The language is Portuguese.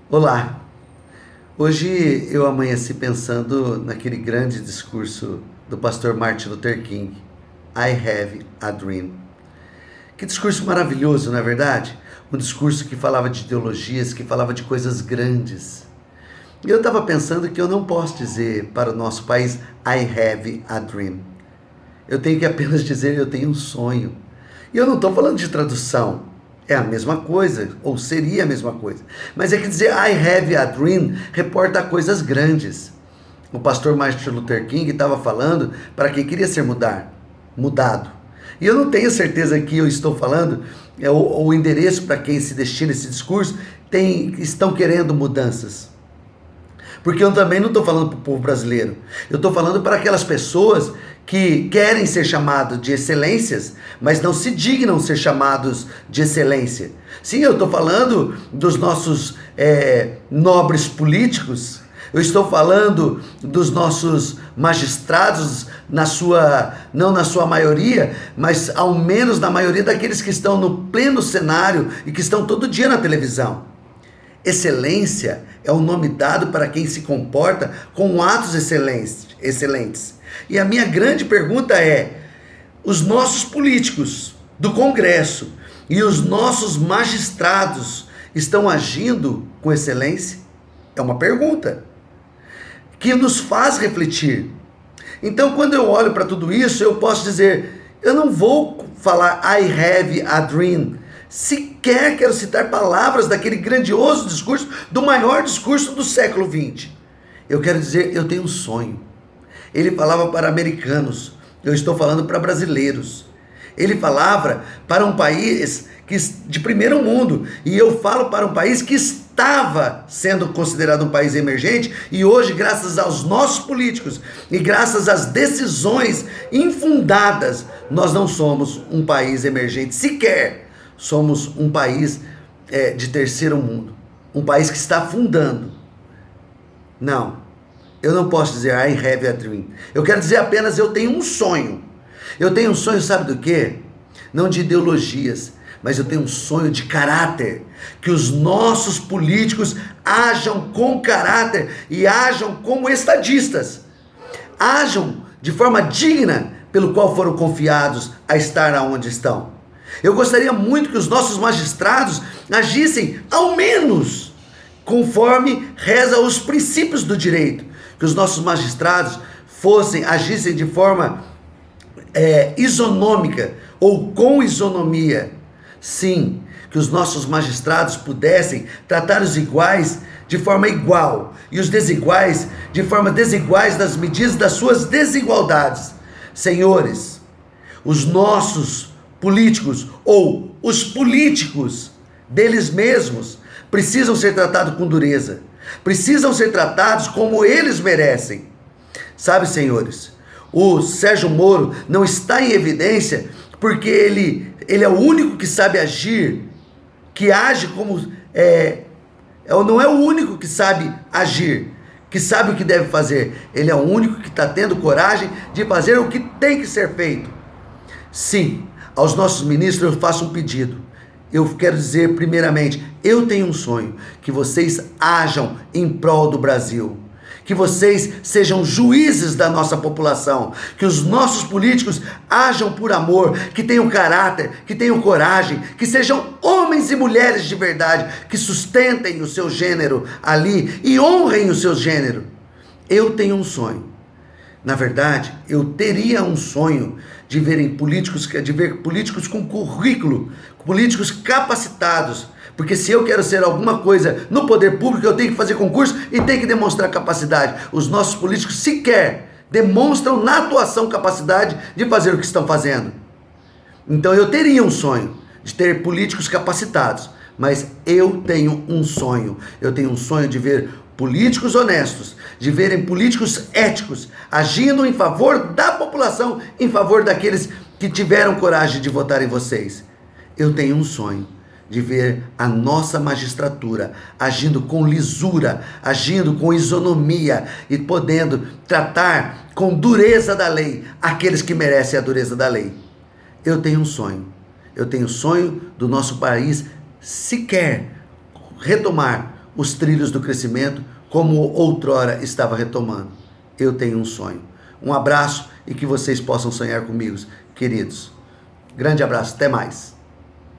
Olá! Hoje eu amanheci pensando naquele grande discurso do pastor Martin Luther King, I Have a Dream. Que discurso maravilhoso, não é verdade? Um discurso que falava de ideologias, que falava de coisas grandes. E eu estava pensando que eu não posso dizer para o nosso país I have a dream. Eu tenho que apenas dizer eu tenho um sonho. E eu não estou falando de tradução. É a mesma coisa, ou seria a mesma coisa. Mas é que dizer I have a dream reporta coisas grandes. O pastor Martin Luther King estava falando para quem queria ser mudado. E eu não tenho certeza que eu estou falando, o endereço para quem se destina esse discurso, estão querendo mudanças. Porque eu também não estou falando para o povo brasileiro. Eu estou falando para aquelas pessoas que querem ser chamados de excelências, mas não se dignam ser chamados de excelência. Sim, eu estou falando dos nossos nobres políticos. Eu estou falando dos nossos magistrados, não na sua maioria, mas ao menos na maioria daqueles que estão no pleno cenário e que estão todo dia na televisão. Excelência é o nome dado para quem se comporta com atos excelentes. E a minha grande pergunta é: os nossos políticos do Congresso e os nossos magistrados estão agindo com excelência? É uma pergunta que nos faz refletir. Então, quando eu olho para tudo isso, eu posso dizer, eu não vou falar I have a dream. Sequer quero citar palavras daquele grandioso discurso, do maior discurso do século XX. Eu quero dizer, eu tenho um sonho. Ele falava para americanos, eu estou falando para brasileiros. Ele falava para um país de primeiro mundo, e eu falo para um país que estava sendo considerado um país emergente, e hoje, graças aos nossos políticos e graças às decisões infundadas, nós não somos um país emergente sequer. Somos um país de terceiro mundo, um país que está afundando. Não, eu não posso dizer I have a dream. Eu quero dizer apenas eu tenho um sonho. Eu tenho um sonho, sabe do quê? Não de ideologias, mas eu tenho um sonho de caráter. Que os nossos políticos ajam com caráter e ajam como estadistas. Ajam de forma digna pelo qual foram confiados a estar onde estão. Eu gostaria muito que os nossos magistrados agissem, ao menos, conforme reza os princípios do direito. Que os nossos magistrados agissem de forma isonômica ou com isonomia. Sim, que os nossos magistrados pudessem tratar os iguais de forma igual e os desiguais de forma desiguais nas medidas das suas desigualdades. Senhores, os nossos políticos ou os políticos deles mesmos precisam ser tratados com dureza, precisam ser tratados como eles merecem. Sabe, senhores, o Sérgio Moro não está em evidência porque ele é o único que sabe agir, que age como não é o único que sabe agir, que sabe o que deve fazer. Ele é o único que está tendo coragem de fazer o que tem que ser feito. Sim, aos nossos ministros eu faço um pedido. Eu quero dizer primeiramente, eu tenho um sonho, que vocês ajam em prol do Brasil, que vocês sejam juízes da nossa população, que os nossos políticos ajam por amor, que tenham caráter, que tenham coragem, que sejam homens e mulheres de verdade, que sustentem o seu gênero ali e honrem o seu gênero. Eu tenho um sonho. Na verdade, eu teria um sonho de ver políticos com currículo, políticos capacitados, porque se eu quero ser alguma coisa no poder público, eu tenho que fazer concurso e tenho que demonstrar capacidade. Os nossos políticos sequer demonstram na atuação capacidade de fazer o que estão fazendo. Então eu teria um sonho de ter políticos capacitados, mas eu tenho um sonho de ver políticos honestos, de verem políticos éticos, agindo em favor da população, em favor daqueles que tiveram coragem de votar em vocês. Eu tenho um sonho de ver a nossa magistratura agindo com lisura, agindo com isonomia e podendo tratar com dureza da lei aqueles que merecem a dureza da lei. Eu tenho um sonho. Eu tenho o sonho do nosso país sequer retomar os trilhos do crescimento como outrora estava retomando. Eu tenho um sonho. Um abraço e que vocês possam sonhar comigo, queridos. Grande abraço, até mais.